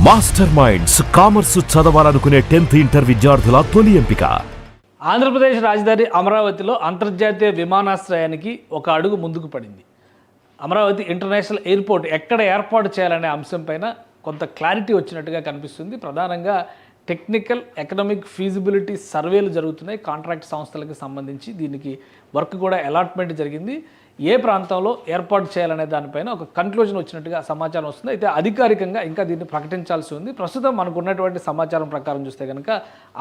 Master minds commerce చదవాలనుకునే 10th inter విద్యార్థుల తొలి ఎంపిక. ఆంధ్రప్రదేశ్ రాజధాని అమరావతిలో అంతర్జాతీయ విమానాశ్రయానికి ఒక అడుగు ముందుకు పడింది. అమరావతి ఇంటర్నేషనల్ ఎయిర్పోర్ట్ ఎక్కడ ఏర్పాటు చేయాలనే అంశంపైన కొంత క్లారిటీ వచ్చినట్టుగా కనిపిస్తుంది. ప్రధానంగా టెక్నికల్ ఎకనామిక్ ఫీజిబిలిటీ సర్వేలు జరుగుతున్నాయి. కాంట్రాక్ట్ సంస్థలకు సంబంధించి దీనికి వర్క్ కూడా అలాట్మెంట్ జరిగింది. ఏ ప్రాంతంలో ఏర్పాటు చేయాలనే దానిపైన ఒక కన్క్లూజన్ వచ్చినట్టుగా సమాచారం వస్తుంది. అయితే అధికారికంగా ఇంకా దీన్ని ప్రకటించాల్సి ఉంది. ప్రస్తుతం మనకు ఉన్నటువంటి సమాచారం ప్రకారం చూస్తే కనుక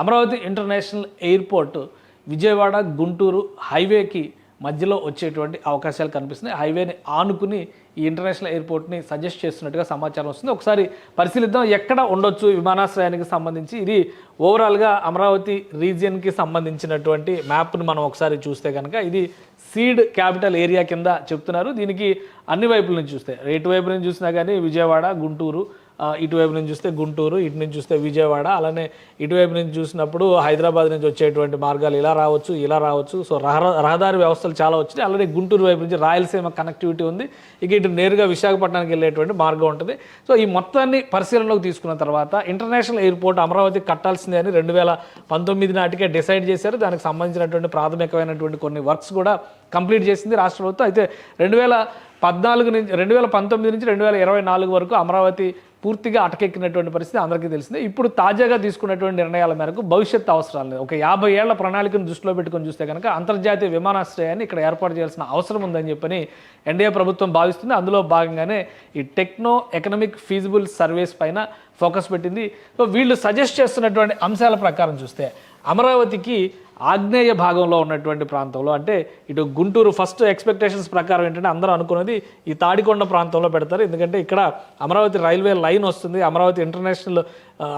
అమరావతి ఇంటర్నేషనల్ ఎయిర్పోర్ట్ విజయవాడ గుంటూరు హైవేకి మధ్యలో వచ్చేటువంటి అవకాశాలు కనిపిస్తున్నాయి. హైవేని ఆనుకుని ఈ ఇంటర్నేషనల్ ఎయిర్పోర్ట్ని సజెస్ట్ చేస్తున్నట్టుగా సమాచారం వస్తుంది. ఒకసారి పరిశీలిద్దాం ఎక్కడ ఉండొచ్చు విమానాశ్రయానికి సంబంధించి. ఇది ఓవరాల్గా అమరావతి రీజియన్కి సంబంధించినటువంటి మ్యాప్ను మనం ఒకసారి చూస్తే కనుక ఇది సీడ్ క్యాపిటల్ ఏరియా కింద చెప్తున్నారు. దీనికి అన్ని వైపుల నుంచి చూస్తే ఇటువైపు నుంచి చూసినా కానీ విజయవాడ గుంటూరు, ఇటువైపు నుంచి చూస్తే గుంటూరు, ఇటు నుంచి చూస్తే విజయవాడ, అలానే ఇటువైపు నుంచి చూసినప్పుడు హైదరాబాద్ నుంచి వచ్చేటువంటి మార్గాలు ఇలా రావచ్చు, ఇలా రావచ్చు. సో రహదారి వ్యవస్థలు చాలా వచ్చినాయి. అలానే గుంటూరు వైపు నుంచి రాయలసీమ కనెక్టివిటీ ఉంది. ఇక ఇటు నేరుగా విశాఖపట్నానికి వెళ్ళేటువంటి మార్గం ఉంటుంది. సో ఈ మొత్తాన్ని పరిశీలనలోకి తీసుకున్న తర్వాత ఇంటర్నేషనల్ ఎయిర్పోర్ట్ అమరావతి కట్టాల్సిందే అని 2019 నాటికే డిసైడ్ చేశారు. దానికి సంబంధించినటువంటి ప్రాథమికమైనటువంటి కొన్ని వర్క్స్ కూడా కంప్లీట్ చేసింది రాష్ట్ర ప్రభుత్వం. అయితే 2019 నుంచి 2024 వరకు అమరావతి పూర్తిగా అటకెక్కినటువంటి పరిస్థితి అందరికీ తెలిసిందే. ఇప్పుడు తాజాగా తీసుకున్నటువంటి నిర్ణయాల మేరకు భవిష్యత్ అవసరాలు లేదు, ఒక 50 ఏళ్ల ప్రణాళికను దృష్టిలో పెట్టుకొని చూస్తే కనుక అంతర్జాతీయ విమానాశ్రయాన్ని ఇక్కడ ఏర్పాటు చేయాల్సిన అవసరం ఉందని చెప్పని ఎన్డీఏ ప్రభుత్వం భావిస్తుంది. అందులో భాగంగానే ఈ టెక్నో ఎకనామిక్ ఫీజిబుల్ సర్వేస్ పైన ఫోకస్ పెట్టింది. సో వీళ్ళు సజెస్ట్ చేస్తున్నటువంటి అంశాల ప్రకారం చూస్తే అమరావతికి ఆగ్నేయ భాగంలో ఉన్నటువంటి ప్రాంతంలో, అంటే ఇటు గుంటూరు ఫస్ట్ ఎక్స్పెక్టేషన్స్ ప్రకారం ఏంటంటే అందరూ అనుకున్నది ఈ తాడికొండ ప్రాంతంలో పెడతారు. ఎందుకంటే ఇక్కడ అమరావతి రైల్వే లైన్ వస్తుంది.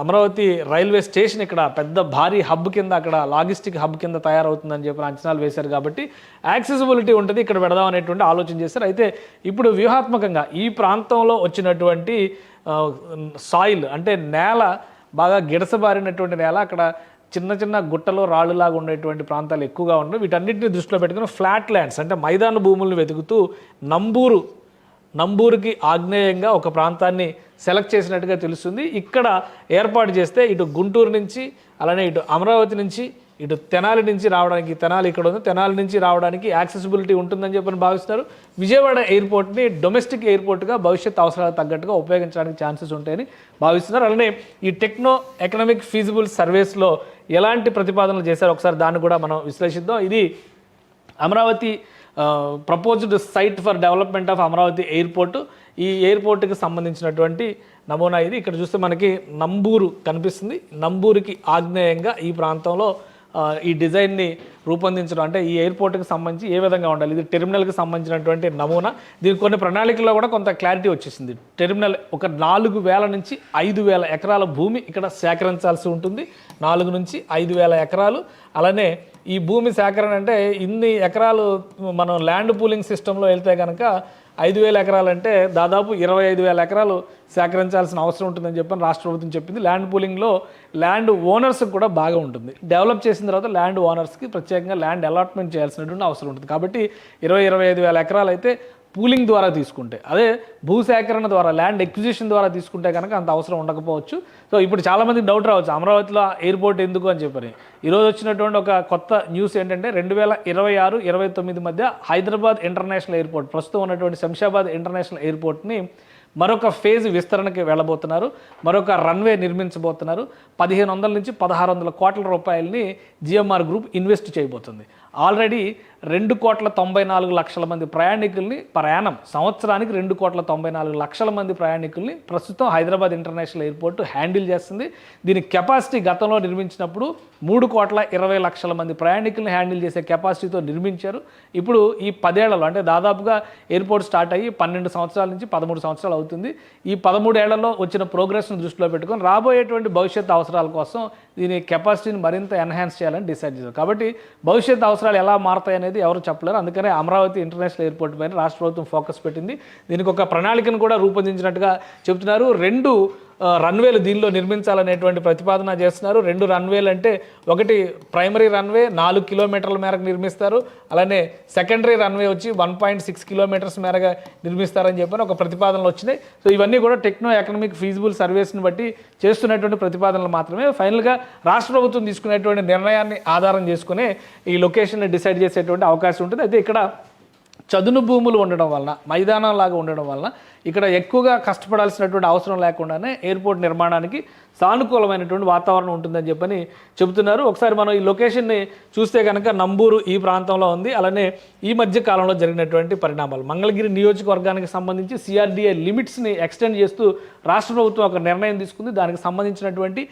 అమరావతి రైల్వే స్టేషన్ ఇక్కడ పెద్ద భారీ హబ్ కింద, అక్కడ లాజిస్టిక్ హబ్ కింద తయారవుతుందని చెప్పి అంచనాలు వేశారు. కాబట్టి యాక్సెసిబిలిటీ ఉంటుంది, ఇక్కడ పెడదాం అనేటువంటి ఆలోచన చేశారు. అయితే ఇప్పుడు వ్యూహాత్మకంగా ఈ ప్రాంతంలో వచ్చినటువంటి సాయిల్, అంటే నేల బాగా గిడసబారినటువంటి నేల, అక్కడ చిన్న చిన్న గుట్టలో రాళ్ళులాగా ఉండేటువంటి ప్రాంతాలు ఎక్కువగా ఉన్నాయి. వీటన్నిటిని దృష్టిలో పెట్టుకుని ఫ్లాట్ ల్యాండ్స్, అంటే మైదాన భూములను వెతుకుతూ నంబూరుకి ఆగ్నేయంగా ఒక ప్రాంతాన్ని సెలెక్ట్ చేసినట్టుగా తెలుస్తుంది. ఇక్కడ ఏర్పాటు చేస్తే ఇటు గుంటూరు నుంచి, అలానే ఇటు అమరావతి నుంచి, ఇటు తెనాలి నుంచి రావడానికి, తెనాలి ఇక్కడ ఉంది, తెనాలి నుంచి రావడానికి యాక్సెసిబిలిటీ ఉంటుందని చెప్పని భావిస్తున్నారు. విజయవాడ ఎయిర్పోర్ట్ని డొమెస్టిక్ ఎయిర్పోర్ట్గా భవిష్యత్ అవసరాలకు తగ్గట్టుగా ఉపయోగించడానికి ఛాన్సెస్ ఉంటాయని భావిస్తున్నారు. అలానే ఈ టెక్నో ఎకనామిక్ ఫీజిబుల్ సర్వేస్లో ఎలాంటి ప్రతిపాదనలు చేశారో ఒకసారి దాన్ని కూడా మనం విశ్లేషిద్దాం. ఇది Amaravati proposed site for development of Amaravati airport. ఈ ఎయిర్పోర్ట్కి సంబంధించినటువంటి నమూనా ఇది. ఇక్కడ చూస్తే మనకి నంబూరు కనిపిస్తుంది. నంబూరుకి ఆగ్నేయంగా ఈ ప్రాంతంలో ఈ డిజైన్ని రూపొందించడం, అంటే ఈ ఎయిర్పోర్ట్కి సంబంధించి ఏ విధంగా ఉండాలి, ఇది టెర్మినల్కి సంబంధించినటువంటి నమూనా. దీనికి కొన్ని ప్రణాళికల్లో కూడా కొంత క్లారిటీ వచ్చేసింది. టెర్మినల్ ఒక 4000 నుంచి 5000 ఎకరాల భూమి ఇక్కడ సేకరించాల్సి ఉంటుంది. 4 నుంచి 5000 ఎకరాలు. అలానే ఈ భూమి సేకరణ అంటే ఇన్ని ఎకరాలు మనం ల్యాండ్ పూలింగ్ సిస్టంలో వెళ్తే కనుక 5000 ఎకరాలు అంటే దాదాపు 25,000 ఎకరాలు సేకరించాల్సిన అవసరం ఉంటుందని చెప్పని రాష్ట్ర ప్రభుత్వం చెప్పింది. ల్యాండ్ పూలింగ్లో ల్యాండ్ ఓనర్స్కి కూడా బాగా ఉంటుంది. డెవలప్ చేసిన తర్వాత ల్యాండ్ ఓనర్స్కి ప్రత్యేకంగా ల్యాండ్ అలాట్మెంట్ చేయాల్సినటువంటి అవసరం ఉంటుంది. కాబట్టి 25,000 ఎకరాలు అయితే పూలింగ్ ద్వారా తీసుకుంటే, అదే భూసేకరణ ద్వారా ల్యాండ్ ఎక్విజిషన్ ద్వారా తీసుకుంటే కనుక అంత అవసరం ఉండకపోవచ్చు. సో ఇప్పుడు చాలామందికి డౌట్ రావచ్చు, అమరావతిలో ఎయిర్పోర్ట్ ఎందుకు అని చెప్పని. ఈరోజు వచ్చినటువంటి ఒక కొత్త న్యూస్ ఏంటంటే 2026-29 మధ్య హైదరాబాద్ ఇంటర్నేషనల్ ఎయిర్పోర్ట్, ప్రస్తుతం ఉన్నటువంటి శంషాబాద్ ఇంటర్నేషనల్ ఎయిర్పోర్ట్ని మరొక ఫేజ్ విస్తరణకి వెళ్ళబోతున్నారు. మరొక రన్వే నిర్మించబోతున్నారు. 1500 నుంచి 1600 కోట్ల రూపాయలని జిఎంఆర్ గ్రూప్ ఇన్వెస్ట్ చేయబోతుంది. ఆల్రెడీ 2,94,00,000 మంది ప్రయాణికుల్ని ప్రయాణం, సంవత్సరానికి 2,94,00,000 మంది ప్రయాణికుల్ని ప్రస్తుతం హైదరాబాద్ ఇంటర్నేషనల్ ఎయిర్పోర్ట్ హ్యాండిల్ చేస్తుంది. దీని కెపాసిటీ గతంలో నిర్మించినప్పుడు 3,20,00,000 మంది ప్రయాణికుల్ని హ్యాండిల్ చేసే కెపాసిటీతో నిర్మించారు. ఇప్పుడు ఈ 10 ఏళ్లలో, అంటే దాదాపుగా ఎయిర్పోర్ట్ స్టార్ట్ అయ్యి 12 సంవత్సరాల నుంచి 13 సంవత్సరాలు అవుతుంది. ఈ 13 ఏళ్లలో వచ్చిన ప్రోగ్రెస్ను దృష్టిలో పెట్టుకొని రాబోయేటువంటి భవిష్యత్ అవసరాల కోసం దీని కెపాసిటీని మరింత ఎన్హాన్స్ చేయాలని డిసైడ్ చేశారు. కాబట్టి భవిష్యత్ అవసరాలు ఎలా మారుతాయి అనేది ఎవరు చెప్పలేరు. అందుకనే అమరావతి ఇంటర్నేషనల్ ఎయిర్పోర్ట్ పైన రాష్ట్ర ప్రభుత్వం ఫోకస్ పెట్టింది. దీనికి ఒక ప్రణాళికను కూడా రూపొందించినట్టుగా చెబుతున్నారు. 2 రన్వేలు దీనిలో నిర్మించాలనేటువంటి ప్రతిపాదన చేస్తున్నారు. 2 రన్వేలు అంటే ఒకటి ప్రైమరీ రన్వే 4 కిలోమీటర్ల మేరకు నిర్మిస్తారు, అలానే సెకండరీ రన్వే వచ్చి 1.6 కిలోమీటర్స్ మేరగా నిర్మిస్తారని చెప్పని ఒక ప్రతిపాదనలు వచ్చినాయి. సో ఇవన్నీ కూడా టెక్నో ఎకనామిక్ ఫీజిబుల్ సర్వేస్ని బట్టి చేస్తున్నటువంటి ప్రతిపాదనలు మాత్రమే. ఫైనల్గా రాష్ట్ర ప్రభుత్వం తీసుకునేటువంటి నిర్ణయాన్ని ఆధారం చేసుకునే ఈ లొకేషన్ని డిసైడ్ చేసేటువంటి అవకాశం ఉంటుంది. అయితే ఇక్కడ చదును భూములు ఉండడం వలన, మైదానం లాగా ఉండడం వలన ఇక్కడ ఎక్కువగా కష్టపడాల్సినటువంటి అవసరం లేకుండానే ఎయిర్పోర్ట్ నిర్మాణానికి సానుకూలమైనటువంటి వాతావరణం ఉంటుందని చెప్పని చెబుతున్నారు. ఒకసారి మనం ఈ లొకేషన్ని చూస్తే కనుక నంబూరు ఈ ప్రాంతంలో ఉంది. అలానే ఈ మధ్య కాలంలో జరిగినటువంటి పరిణామాలు, మంగళగిరి నియోజకవర్గానికి సంబంధించి సిఆర్డీఏ లిమిట్స్ని ఎక్స్టెండ్ చేస్తూ రాష్ట్ర ప్రభుత్వం ఒక నిర్ణయం తీసుకుంది. దానికి సంబంధించినటువంటి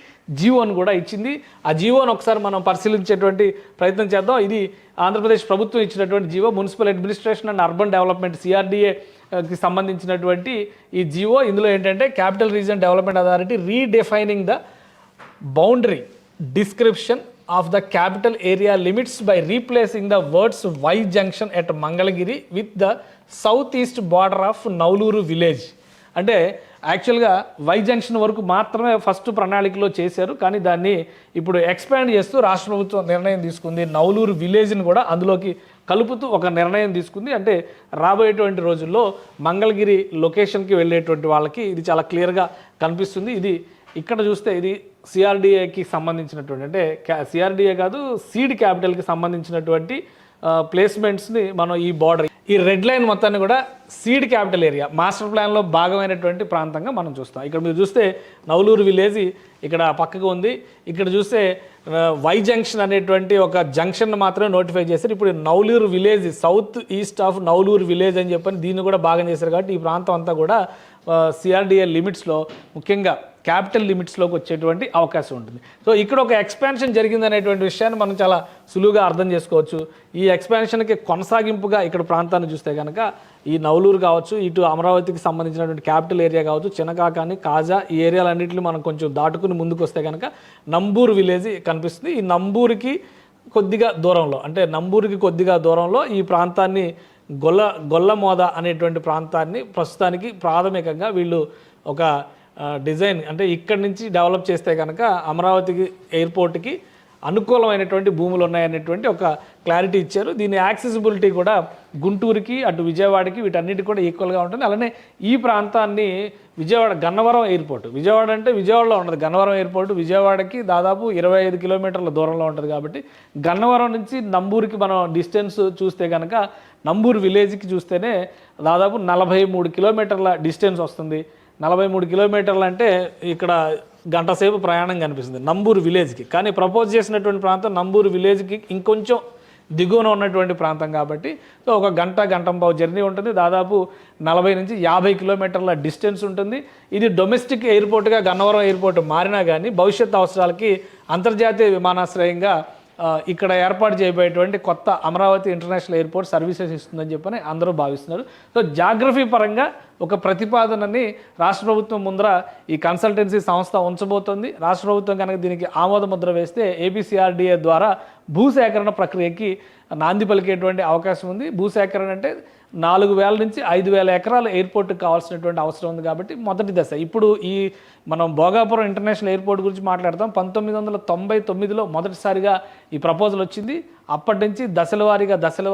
జీవోను కూడా ఇచ్చింది. ఆ జీవోను ఒకసారి మనం పరిశీలించేటువంటి ప్రయత్నం చేద్దాం. ఇది ఆంధ్రప్రదేశ్ ప్రభుత్వం ఇచ్చినటువంటి GO, municipal administration and urban development సిఆర్డీఏకి సంబంధించినటువంటి ఈ జీవో. ఇందులో ఏంటంటే capital region development authority రీడెఫైనింగ్ the boundary description of the capital area limits by replacing the words Y junction at Mangalagiri with the south east border of Nowluru village. అంటే యాక్చువల్గా Y junction వరకు మాత్రమే first ప్రణాళికలో చేశారు, కానీ దాన్ని ఇప్పుడు ఎక్స్పాండ్ చేస్తూ రాష్ట్ర ప్రభుత్వం నిర్ణయం తీసుకుంది. నౌలూరు విలేజ్ని కూడా అందులోకి కలుపుతూ ఒక నిర్ణయం తీసుకుంది. అంటే రాబోయేటువంటి రోజుల్లో మంగళగిరి లొకేషన్కి వెళ్ళేటువంటి వాళ్ళకి ఇది చాలా క్లియర్గా కనిపిస్తుంది. ఇది ఇక్కడ చూస్తే ఇది సిఆర్డీఏకి సంబంధించినటువంటి, అంటే సిఆర్డీఏ కాదు సీడ్ క్యాపిటల్కి సంబంధించినటువంటి ప్లేస్మెంట్స్ని మనం ఈ బార్డర్, ఈ రెడ్ లైన్ మొత్తాన్ని కూడా సీడ్ క్యాపిటల్ ఏరియా మాస్టర్ ప్లాన్లో భాగమైనటువంటి ప్రాంతంగా మనం చూస్తాం. ఇక్కడ మీరు చూస్తే నౌలూరు విలేజ్ ఇక్కడ పక్కకు ఉంది. ఇక్కడ చూస్తే వై జంక్షన్ అనేటువంటి ఒక జంక్షన్ మాత్రమే నోటిఫై చేశారు. ఇప్పుడు Nowluru village, south east of Nowluru village అని చెప్పని దీన్ని కూడా భాగం చేశారు. కాబట్టి ఈ ప్రాంతం అంతా కూడా సిఆర్డీఏ లిమిట్స్లో, ముఖ్యంగా క్యాపిటల్ లిమిట్స్లోకి వచ్చేటువంటి అవకాశం ఉంటుంది. సో ఇక్కడ ఒక ఎక్స్పాన్షన్ జరిగిందనేటువంటి విషయాన్ని మనం చాలా సులువుగా అర్థం చేసుకోవచ్చు. ఈ ఎక్స్పాన్షన్కి కొనసాగింపుగా ఇక్కడ ప్రాంతాన్ని చూస్తే కనుక ఈ నౌలూరు కావచ్చు, ఇటు అమరావతికి సంబంధించినటువంటి క్యాపిటల్ ఏరియా కావచ్చు, చినకాకాని, కాజా, ఈ ఏరియాలన్నింటినీ మనం కొంచెం దాటుకుని ముందుకు వస్తే కనుక నంబూరు విలేజ్ కనిపిస్తుంది. ఈ నంబూరుకి కొద్దిగా దూరంలో, అంటే నంబూరుకి కొద్దిగా దూరంలో ఈ ప్రాంతాన్ని గొల్లమోద అనేటువంటి ప్రాంతాన్ని ప్రస్తుతానికి ప్రాథమికంగా వీళ్ళు ఒక డిజైన్, అంటే ఇక్కడి నుంచి డెవలప్ చేస్తే కనుక అమరావతికి ఎయిర్పోర్ట్కి అనుకూలమైనటువంటి భూములు ఉన్నాయనేటువంటి ఒక క్లారిటీ ఇచ్చారు. దీని యాక్సెసిబిలిటీ కూడా గుంటూరుకి, అటు విజయవాడకి, వీటన్నిటికి కూడా ఈక్వల్గా ఉంటుంది. అలానే ఈ ప్రాంతాన్ని విజయవాడ గన్నవరం ఎయిర్పోర్ట్, విజయవాడ అంటే విజయవాడలో ఉంటుంది, గన్నవరం ఎయిర్పోర్ట్ విజయవాడకి దాదాపు 25 కిలోమీటర్ల దూరంలో ఉంటుంది. కాబట్టి గన్నవరం నుంచి నంబూరుకి మనం డిస్టెన్స్ చూస్తే కనుక నంబూరు విలేజ్కి చూస్తేనే దాదాపు 43 కిలోమీటర్ల డిస్టెన్స్ వస్తుంది. 43 కిలోమీటర్లు అంటే ఇక్కడ గంట సేపు ప్రయాణం కనిపిస్తుంది నంబూరు విలేజ్కి. కానీ ప్రపోజ్ చేసినటువంటి ప్రాంతం నంబూరు విలేజ్కి ఇంకొంచెం దిగువన ఉన్నటువంటి ప్రాంతం కాబట్టి సో ఒక గంటంపావు జర్నీ ఉంటుంది. దాదాపు 40 నుంచి 50 కిలోమీటర్ల డిస్టెన్స్ ఉంటుంది. ఇది డొమెస్టిక్ ఎయిర్పోర్ట్గా గన్నవరం ఎయిర్పోర్ట్ మారినా కానీ భవిష్యత్ అవసరాలకి అంతర్జాతీయ విమానాశ్రయంగా ఇక్కడ ఏర్పాటు చేయబోయేటువంటి కొత్త అమరావతి ఇంటర్నేషనల్ ఎయిర్పోర్ట్ సర్వీసెస్ ఇస్తుందని చెప్పని అందరూ భావిస్తున్నారు. సో జాగ్రఫీ పరంగా ఒక ప్రతిపాదనని రాష్ట్ర ప్రభుత్వం ముందర ఈ కన్సల్టెన్సీ సంస్థ ఉంచబోతోంది. రాష్ట్ర ప్రభుత్వం కనుక దీనికి ఆమోద ముద్ర వేస్తే ఏపీసీఆర్డీఏ ద్వారా భూసేకరణ ప్రక్రియకి నాంది పలికేటువంటి అవకాశం ఉంది. భూసేకరణ అంటే 4,000 నుంచి 5,000 ఎకరాల ఎయిర్పోర్ట్కి కావాల్సినటువంటి అవసరం ఉంది. కాబట్టి మొదటి దశ ఇప్పుడు ఈ మనం భోగాపురం ఇంటర్నేషనల్ ఎయిర్పోర్ట్ గురించి మాట్లాడతాం. 1999లో మొదటిసారిగా ఈ ప్రపోజల్ వచ్చింది. అప్పటి నుంచి దశల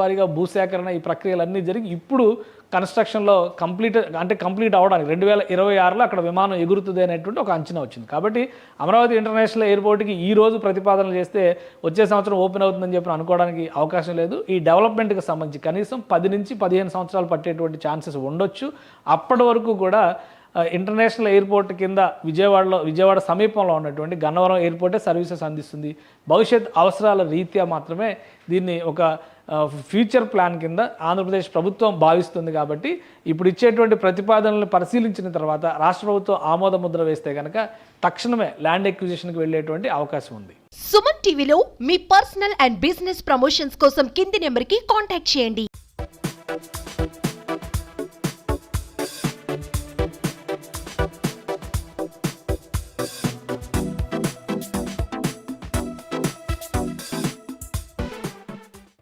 వారీగా భూసేకరణ ఈ ప్రక్రియలన్నీ జరిగి ఇప్పుడు కన్స్ట్రక్షన్లో కంప్లీట్ అవ్వడానికి 2026లో అక్కడ విమానం ఎగురుతుంది అనేటువంటి ఒక అంచనా వచ్చింది. కాబట్టి అమరావతి ఇంటర్నేషనల్ ఎయిర్పోర్ట్కి ఈ రోజు ప్రతిపాదనలు చేస్తే వచ్చే సంవత్సరం ఓపెన్ అవుతుందని చెప్పి అనుకోవడానికి అవకాశం లేదు. ఈ డెవలప్మెంట్కి సంబంధించి కనీసం 10 నుంచి 15 సంవత్సరాలు పట్టేటువంటి ఛాన్సెస్ ఉండొచ్చు. అప్పటి వరకు కూడా ఇంటర్నేషనల్ ఎయిర్పోర్ట్ కింద విజయవాడ సమీపంలో ఉన్నటువంటి గన్నవరం ఎయిర్పోర్టే సర్వీసెస్ అందిస్తుంది. భవిష్యత్ అవసరాల రీత్యా మాత్రమే దీన్ని ఒక ఫ్యూచర్ ప్లాన్ కింద ఆంధ్రప్రదేశ్ ప్రభుత్వం భావిస్తుంది. కాబట్టి ఇప్పుడు ఇచ్చేటువంటి ప్రతిపాదనలను పరిశీలించిన తర్వాత రాష్ట్ర ప్రభుత్వం ఆమోద ముద్ర వేస్తే కనుక తక్షణమే ల్యాండ్ ఎక్విజిషన్కి వెళ్ళేటువంటి అవకాశం ఉంది. సుమన్ టీవీలో మీ పర్సనల్ అండ్ బిజినెస్ ప్రమోషన్స్ కోసం కింది నెంబర్కి కాంటాక్ట్ చేయండి.